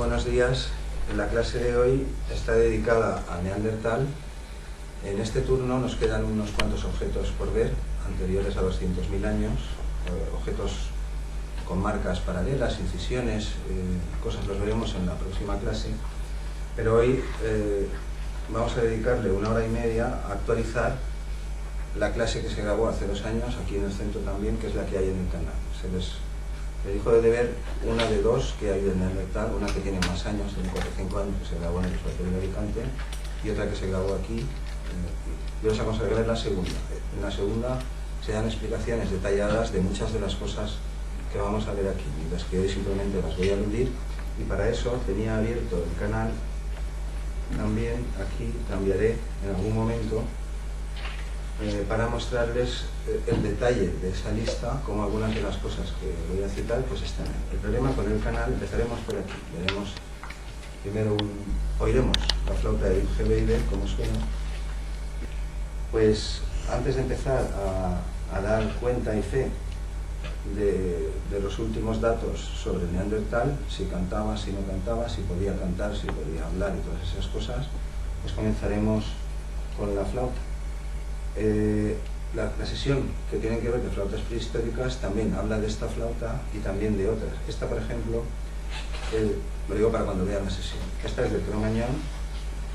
Buenos días. La clase de hoy está dedicada a Neandertal. En este turno nos quedan unos cuantos objetos por ver, anteriores a 200.000 años, objetos con marcas paralelas, incisiones, cosas los veremos en la próxima clase. Pero hoy vamos a dedicarle 1 hora y media a actualizar la clase que se grabó hace 2 años, aquí en el centro también, que es la que hay en el canal. Se les dijo de ver una de 2 que hay de Neandertal, una que tiene más años, tiene 4 o 5 años, que se grabó en el Observatorio de Alicante, y otra que se grabó aquí. Yo os aconsejo ver la segunda. En la segunda se dan explicaciones detalladas de muchas de las cosas que vamos a ver aquí, mientras que hoy simplemente las voy a aludir, y para eso tenía abierto el canal. También aquí cambiaré en algún momento para mostrarles el detalle de esa lista, como algunas de las cosas que voy a citar pues están ahí. El problema con el canal, empezaremos por aquí. Veremos primero oiremos la flauta de Gebeide, como suena. Pues antes de empezar a dar cuenta y fe de los últimos datos sobre Neandertal, si cantaba, si no cantaba, si podía cantar, si podía hablar y todas esas cosas, pues comenzaremos con la flauta. La sesión que tiene que ver de flautas prehistóricas también habla de esta flauta y también de otras. Esta, por ejemplo, lo digo para cuando vean la sesión. Esta es de Cro-Magnon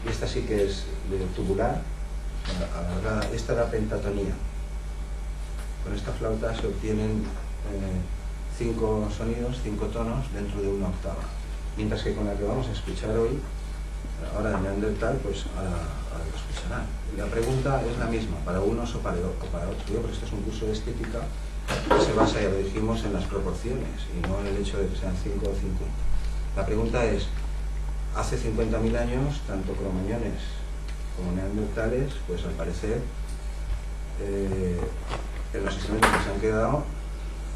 y esta sí que es de tubular, alargada. Esta era pentatonía. Con esta flauta se obtienen 5 sonidos, 5 tonos dentro de una octava. Mientras que con la que vamos a escuchar hoy, ahora de Neandertal, pues ahora lo escucharán. La pregunta es la misma, para unos o para otros. Porque esto es un curso de estética que se basa, ya lo dijimos, en las proporciones y no en el hecho de que sean 5 o 50. La pregunta es, hace 50.000 años, tanto cromañones como neandertales, pues al parecer, en los instrumentos que se han quedado,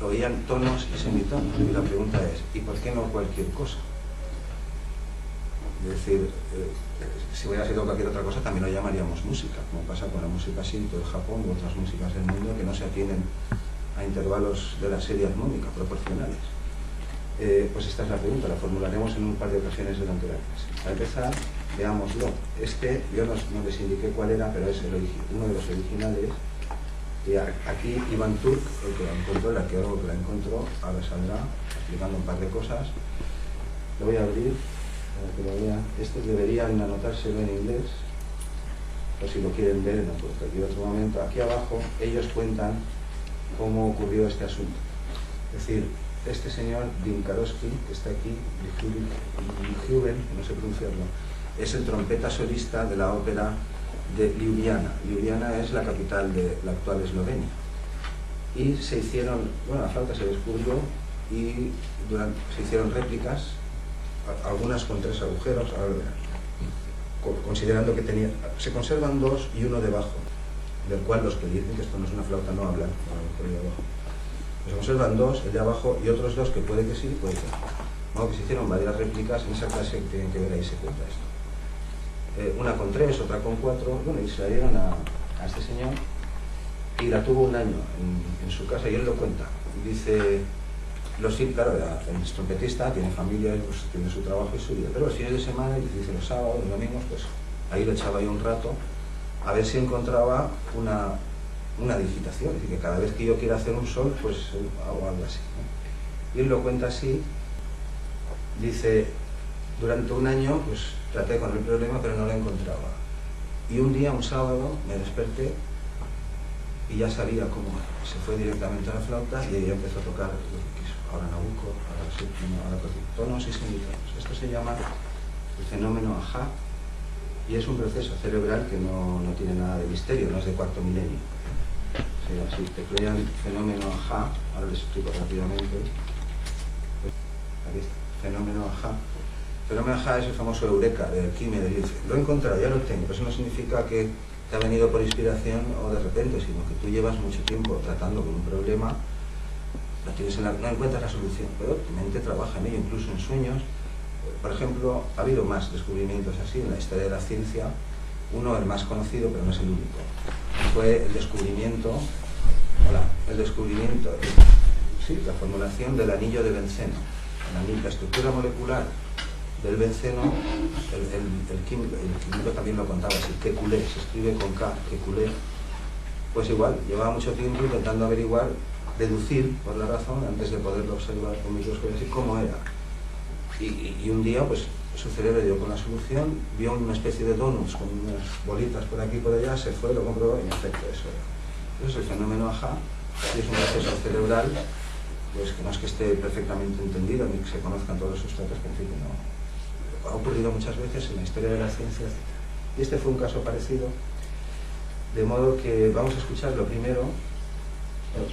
oían tonos y semitonos. Y la pregunta es, ¿y por qué no cualquier cosa? Es decir, si hubiera sido cualquier otra cosa también lo llamaríamos música, como pasa con la música shinto del Japón u otras músicas del mundo que no se atienen a intervalos de la serie armónica proporcionales. Pues esta es la pregunta, la formularemos en un par de ocasiones durante la clase. Para empezar, veámoslo. Yo no les indiqué cuál era, pero es uno de los originales. Y aquí Iván Turk, el que la encontró, el arqueólogo que la encontró, ahora saldrá explicando un par de cosas. Lo voy a abrir para que lo vean. Estos deberían anotárselo en inglés, o si lo quieren ver en cualquier otro momento. Aquí abajo ellos cuentan cómo ocurrió este asunto. Es decir, este señor Dynkarovsky, que está aquí, Huben, no sé pronunciarlo, es el trompeta solista de la ópera de Ljubljana. Ljubljana es la capital de la actual Eslovenia. Y se hicieron, bueno, la flauta se descubrió y se hicieron réplicas, algunas con 3 agujeros, considerando que se conservan 2 y uno debajo, del cual los que dicen que esto no es una flauta no hablan, por ahí abajo. Se conservan 2, el de abajo, y otros 2 que puede que sí, puede que no. Bueno, que se hicieron varias réplicas, en esa clase que tienen que ver ahí se cuenta esto. Una con 3, otra con 4, bueno, y se la dieron a este señor, y la tuvo 1 año en su casa, y él lo cuenta. Dice, claro, el trompetista tiene familia, pues tiene su trabajo y su vida, pero los fines de semana, dice los sábados, los domingos, pues ahí lo echaba yo un rato, a ver si encontraba una digitación, es decir, que cada vez que yo quiera hacer un sol, pues hago algo así, ¿no? Y él lo cuenta así, dice, durante 1 año, pues traté con el problema, pero no lo encontraba. Y un día, un sábado, me desperté y ya sabía cómo era. Se fue directamente a la flauta y ella empezó a tocar lo que quiso. Ahora Nabucco, ahora séptimo, ahora tonos y semitonos. Esto se llama el fenómeno Ajá, y es un proceso cerebral que no tiene nada de misterio, no es de 4º milenio. O sea, si te crean fenómeno Ajá, ahora les explico rápidamente. Aquí está, fenómeno Ajá. Fenómeno Ajá es el famoso Eureka de Arquímedes. Dice, lo he encontrado, ya lo tengo. Pero eso no significa que te ha venido por inspiración o de repente, sino que tú llevas mucho tiempo tratando con un problema, no encuentras la solución, pero tu mente trabaja en ello, incluso en sueños. Por ejemplo, ha habido más descubrimientos así en la historia de la ciencia. Uno, el más conocido, pero no es el único, fue el descubrimiento, la formulación del anillo de benceno. La estructura molecular del benceno, el químico también lo contaba así, Kekulé, se escribe con K, Kekulé, pues igual, llevaba mucho tiempo intentando averiguar, deducir por la razón, antes de poderlo observar con microscopio, así cómo era. Y un día, pues, su cerebro dio con la solución, vio una especie de donuts con unas bolitas por aquí y por allá, se fue, lo comprobó y en efecto eso era. Eso es el fenómeno AHA, y es un proceso cerebral, pues que no es que esté perfectamente entendido ni que se conozcan todos los sustratos, pero en fin, no. Ha ocurrido muchas veces en la historia de la ciencia, etc. Y este fue un caso parecido, de modo que vamos a escuchar lo primero.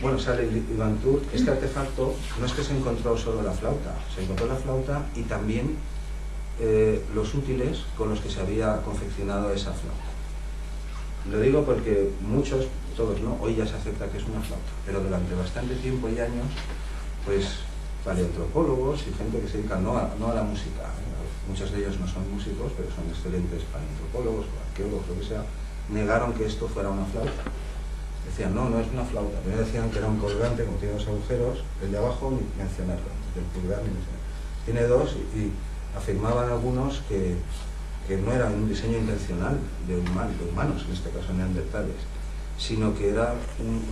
Bueno, sale Iván Tur. Este artefacto no es que se encontró solo la flauta, se encontró la flauta y también los útiles con los que se había confeccionado esa flauta. Lo digo porque muchos, todos no, hoy ya se acepta que es una flauta, pero durante bastante tiempo y años, pues paleoantropólogos y gente que se dedica no a la música, muchos de ellos no son músicos, pero son excelentes paleoantropólogos o arqueólogos, lo que sea, negaron que esto fuera una flauta. Decían, no, no es una flauta. Primero decían que era un colgante, como tiene dos agujeros, el de abajo ni mencionarlo, el pulgar ni mencionarlo. Tiene dos y afirmaban algunos que no era un diseño intencional de humanos, en este caso neandertales, sino que era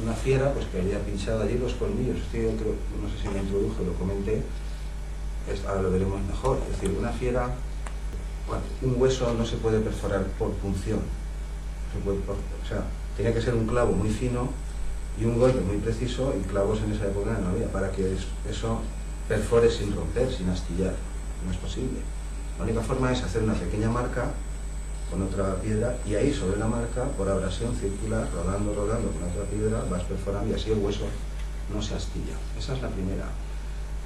una fiera pues, que había pinchado allí los colmillos. Esto yo creo, no sé si me introduje, lo comenté, ahora lo veremos mejor. Es decir, una fiera, bueno, un hueso no se puede perforar por punción, o sea, tiene que ser un clavo muy fino y un golpe muy preciso, y clavos en esa época no había, para que eso perfore sin romper, sin astillar. No es posible. La única forma es hacer una pequeña marca con otra piedra, y ahí sobre la marca, por abrasión circular, rodando con otra piedra, vas perforando y así el hueso no se astilla. Esa es la primera.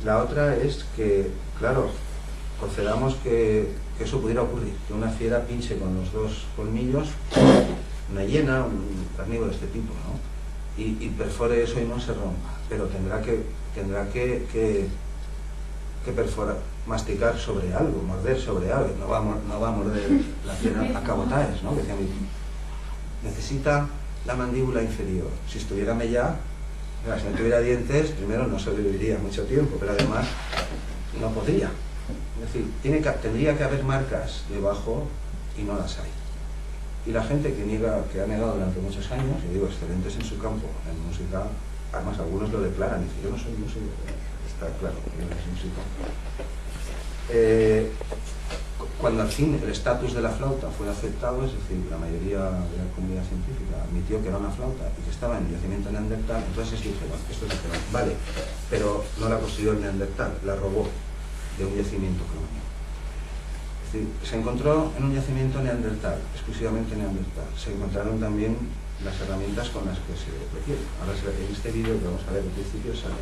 La otra es que, claro, concedamos que eso pudiera ocurrir, que una fiera pinche con los dos colmillos, una hiena, un carnívoro de este tipo, ¿no? Y perfore eso y no se rompa, pero tendrá que perforar, masticar sobre algo, morder sobre algo, no va a morder la fiera a cabotajes, ¿no? Decía necesita la mandíbula inferior. Si estuviera mellada, si no tuviera dientes, primero no sobreviviría mucho tiempo, pero además no podría. Es decir, tendría que haber marcas debajo y no las hay. Y la gente que ha negado durante muchos años, y digo, excelentes en su campo, en música, además algunos lo declaran, dicen, yo no soy músico, está claro, yo no soy músico. Cuando al fin el estatus de la flauta fue aceptado, es decir, la mayoría de la comunidad científica admitió que era una flauta y que estaba en el yacimiento neandertal, entonces dijeron, vale, pero no la construyó el neandertal, la robó de un yacimiento crónico. Es decir, se encontró en un yacimiento neandertal, exclusivamente neandertal. Se encontraron también las herramientas con las que se requiere. Ahora en este vídeo que vamos a ver al principio sale.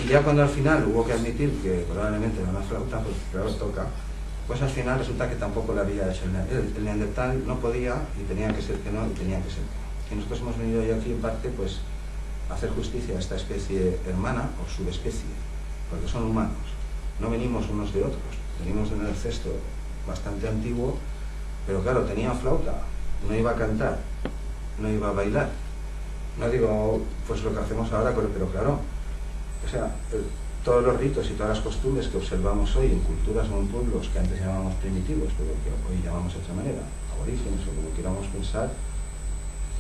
Y ya cuando al final hubo que admitir que probablemente era una flauta, pues claro, toca, pues al final resulta que tampoco la había hecho el neandertal, no podía, y tenía que ser que no, y tenía que ser que no. Y nosotros hemos venido hoy aquí en parte pues a hacer justicia a esta especie hermana o subespecie, porque son humanos, no venimos unos de otros. Venimos de un ancestro bastante antiguo, pero claro, tenía flauta, no iba a cantar, no iba a bailar. No digo, pues lo que hacemos ahora, pero claro, o sea, todos los ritos y todas las costumbres que observamos hoy en culturas o en pueblos que antes llamábamos primitivos, pero que hoy llamamos de otra manera, aborígenes o como queramos pensar,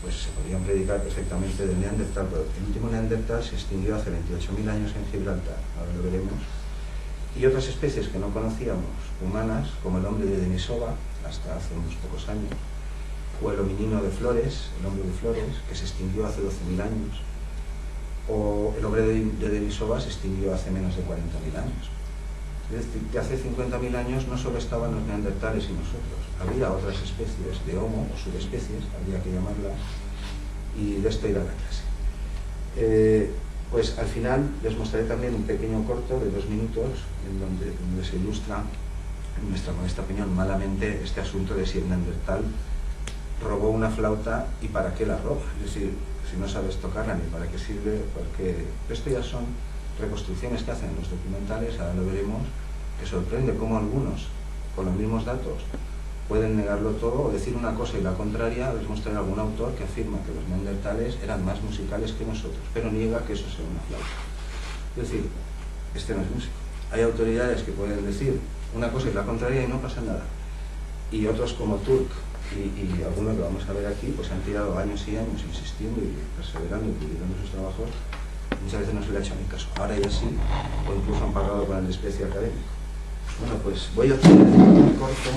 pues se podrían predicar perfectamente del neandertal, pero el último neandertal se extinguió hace 28.000 años en Gibraltar, ahora lo veremos. Y otras especies que no conocíamos, humanas, como el hombre de Denisova, hasta hace unos pocos años, o el hominino de Flores, el hombre de Flores, que se extinguió hace 12.000 años, o el hombre de Denisova se extinguió hace menos de 40.000 años. Es decir, que hace 50.000 años no solo estaban los neandertales y nosotros, había otras especies de Homo, o subespecies, habría que llamarlas, y de esto irá la clase. Pues al final les mostraré también un pequeño corto de 2 minutos en donde se ilustra, en nuestra modesta opinión, malamente este asunto de si el neandertal robó una flauta y para qué la roba. Es decir, si no sabes tocarla ni para qué sirve, porque esto ya son reconstrucciones que hacen los documentales, ahora lo veremos, que sorprende cómo algunos, con los mismos datos, pueden negarlo todo o decir una cosa y la contraria. Les mostraré algún autor que afirma que los neandertales eran más musicales que nosotros, pero niega que eso sea una flauta. Es decir, este no es músico. Hay autoridades que pueden decir una cosa y la contraria y no pasa nada. Y otros como Turk y algunos que vamos a ver aquí, pues han tirado años y años insistiendo y perseverando y publicando sus trabajos. Muchas veces no se le ha hecho ni caso. Ahora ya sí, o incluso han pagado con el desprecio académico. Bueno, pues voy a hacer un corto.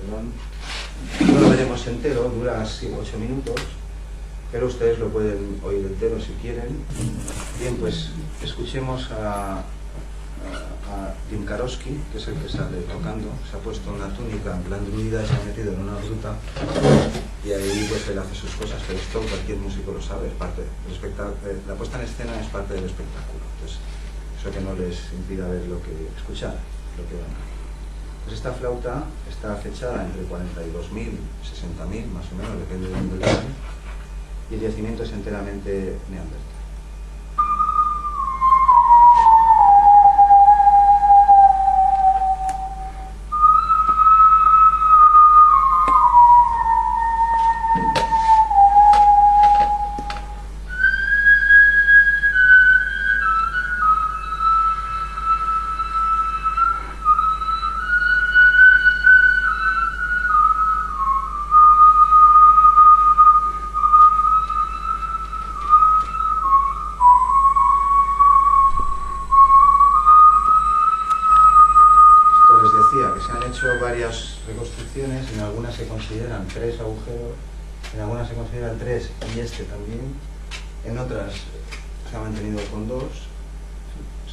Perdón. No lo veremos entero, dura así 8 minutos, pero ustedes lo pueden oír entero si quieren. Bien, pues escuchemos a Jim Karosky, que es el que sale tocando. Se ha puesto una túnica en plan druida y se ha metido en una gruta y ahí pues él hace sus cosas, pero esto cualquier músico lo sabe, es parte del espectáculo. La puesta en escena es parte del espectáculo, entonces eso que no les impida ver lo que escuchar, lo que van a ver. Pues esta flauta está fechada entre 42.000 y 60.000, más o menos, depende de dónde lo vean, y el yacimiento es enteramente neandertal. Que se han hecho varias reconstrucciones, en algunas se consideran 3 agujeros, en algunas se consideran 3 y este también, en otras se ha mantenido con 2.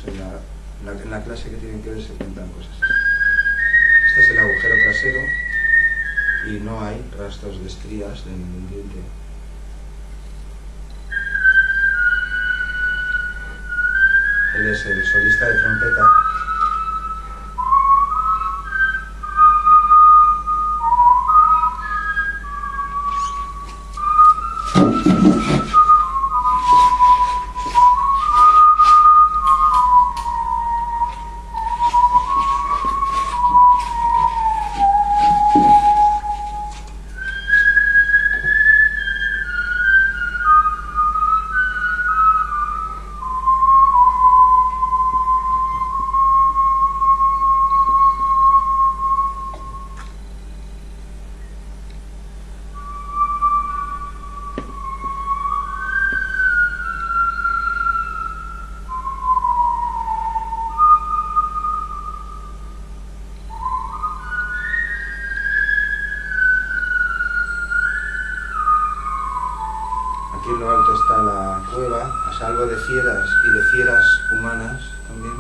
En la clase que tienen que ver se cuentan cosas. Este es el agujero trasero y no hay rastros de estrías de ningún diente. Él es el solista de trompeta. Aquí en lo alto está la cueva, a salvo de fieras y de fieras humanas también.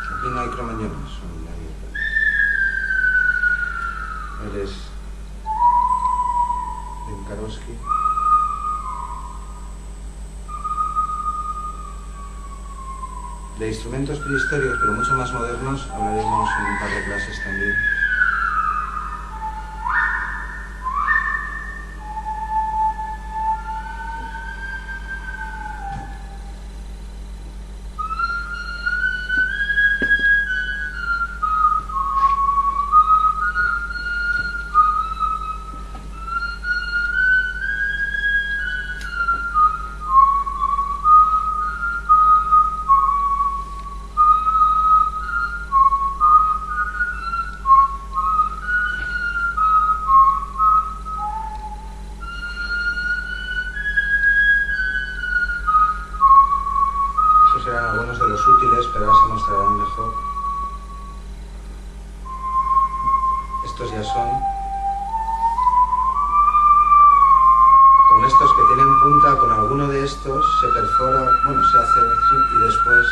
Aquí no hay cromañones, son nadie. Él es Jim Karosky. De instrumentos prehistóricos, pero mucho más modernos, hablaremos en un par de clases también. Serán algunos de los útiles, pero ahora se mostrarán mejor. Estos ya son. Con estos que tienen punta, con alguno de estos se perfora, bueno, se hace y después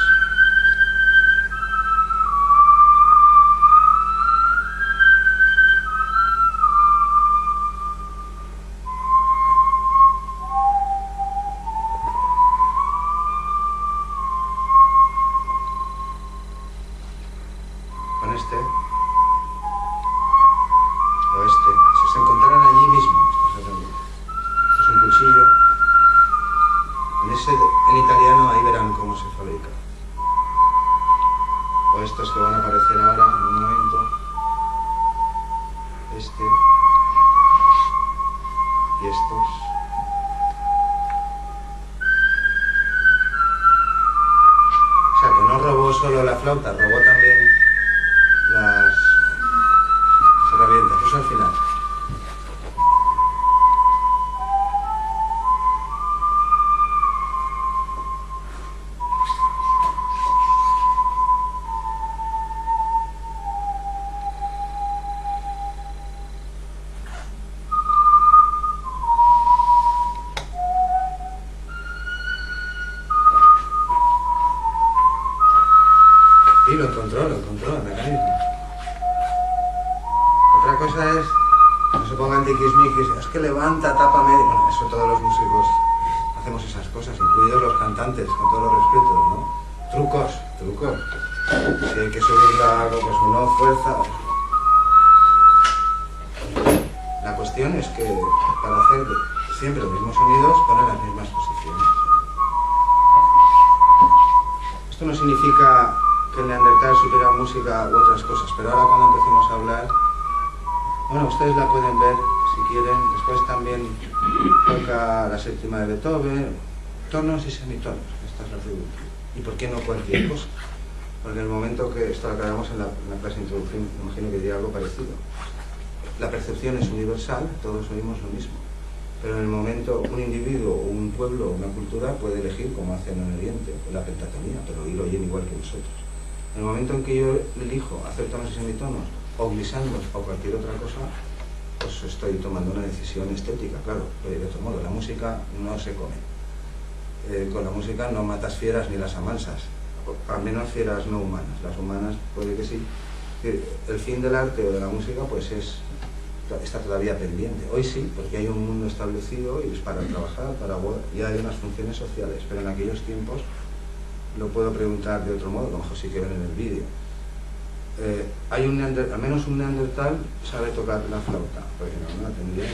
con este o este, si se encontraran allí mismo, esto es un cuchillo, en italiano ahí verán cómo se fabrica, o estos que van a aparecer ahora en un momento, este y estos. solo la flauta, robó también las herramientas. Eso al final. Sí, lo encontró el mecanismo. Otra cosa es, no se pongan tiquismiquis, es que levanta, tapa medio. Bueno, eso todos los músicos hacemos esas cosas, incluidos los cantantes, con todos los respetos, ¿no? Trucos. Si hay que subir la pues no fuerza. La cuestión es que para hacer siempre los mismos sonidos, ponen las mismas posiciones. Esto no significa que el Neandertal supiera música u otras cosas, pero ahora cuando empecemos a hablar, bueno, ustedes la pueden ver si quieren. Después también toca la séptima de Beethoven, tonos y semitonos. Esta es la pregunta. ¿Y por qué no cualquier cosa? Porque en el momento que esto lo acabamos en la clase de introducción, me imagino que diría algo parecido. La percepción es universal, todos oímos lo mismo. Pero en el momento un individuo, o un pueblo, o una cultura puede elegir, como hacen en Oriente, la pentatonía, pero lo oyen igual que nosotros. En el momento en que yo elijo hacer tonos y semitonos, o glissandos, o cualquier otra cosa, pues estoy tomando una decisión estética, claro. De otro modo, la música no se come. Con la música no matas fieras ni las amansas, al menos fieras no humanas. Las humanas puede que sí. El fin del arte o de la música pues está todavía pendiente. Hoy sí, porque hay un mundo establecido y es para trabajar, y hay unas funciones sociales, pero en aquellos tiempos lo puedo preguntar de otro modo, a lo mejor sí que ven en el vídeo. Hay al menos un neandertal sabe tocar la flauta, porque no la tendría.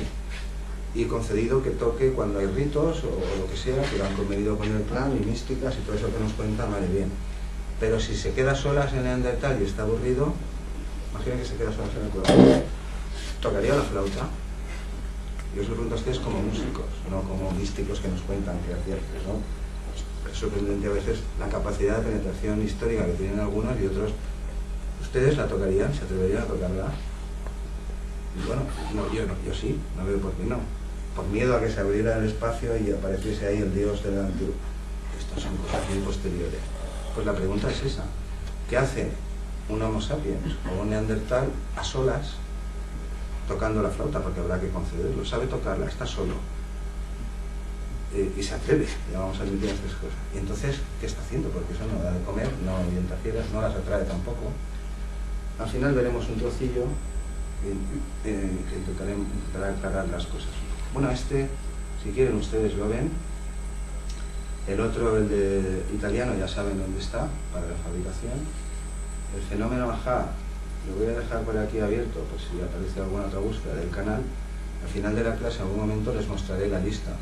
Y concedido que toque cuando hay ritos o lo que sea, que lo han convenido con el clan y místicas y todo eso que nos cuentan, vale bien. Pero si se queda solas en neandertal y está aburrido, imagina que se queda solas en el cuerpo, ¿tocaría la flauta? Yo os lo pregunto a ustedes como músicos, no como místicos que nos cuentan que hacían, ¿no? Es sorprendente a veces la capacidad de penetración histórica que tienen algunos y otros. ¿Ustedes la tocarían? ¿Se atreverían a tocarla? Y bueno, no, yo sí, no veo por qué no. Por miedo a que se abriera el espacio y apareciese ahí el dios del antiguo. Estas son cosas muy posteriores. Pues la pregunta es esa. ¿Qué hace un Homo sapiens o un neandertal a solas tocando la flauta? Porque habrá que concederlo. Sabe tocarla, está solo. Y se atreve, ya vamos a admitir estas cosas. Y entonces, ¿qué está haciendo? Porque eso no da de comer, no avienta fieras, no las atrae tampoco. Al final veremos un trocillo que intentará aclarar las cosas. Bueno, si quieren ustedes lo ven. El otro, el de italiano, ya saben dónde está, para la fabricación. El fenómeno Ajá, lo voy a dejar por aquí abierto, por si aparece alguna otra búsqueda del canal. Al final de la clase, en algún momento, les mostraré la lista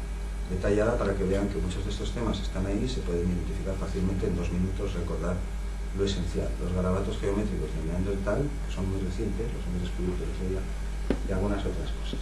detallada para que vean que muchos de estos temas están ahí y se pueden identificar fácilmente en 2 minutos, recordar lo esencial. Los garabatos geométricos del Neandertal, que son muy recientes, los hemos descubierto ese día, y algunas otras cosas.